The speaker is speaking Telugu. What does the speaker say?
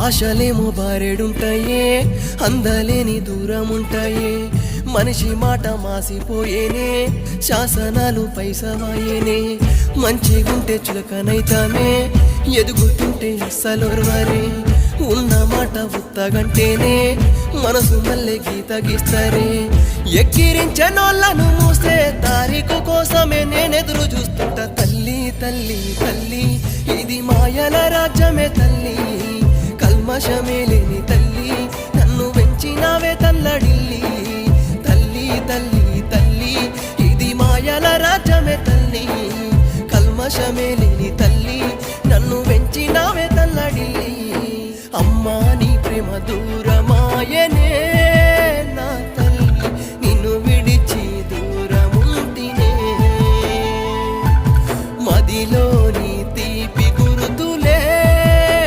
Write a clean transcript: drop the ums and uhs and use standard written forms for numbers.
ఆశలేమో బారెడుంటాయే, అందలేని దూరం ఉంటాయే. మనిషి మాట మాసిపోయేనే, శాసనాలు పైసమాయేనే. మంచిగుంటే చులకనైతామే, ఎదుగుతుంటే అస్సలొర్వరే. ఉన్న మాట ఉత్తగంటేనే మనసు మల్లె గీత గీస్తరే. ఎక్కిరించనోళ్ళను మూసే తారీఖు కోసమే నేనెదురు చూస్తుంటా. తల్లి తల్లి తల్లి ఇది మాయల రాజ్యమే తల్లి, కల్మషమే లేని తల్లి నన్ను పెంచినావే తల్లడిల్లి. తల్లి తల్లి తల్లి ఇది మాయల రాజ్యమే తల్లి, కల్మషమే లేని తల్లి నన్ను పెంచినావే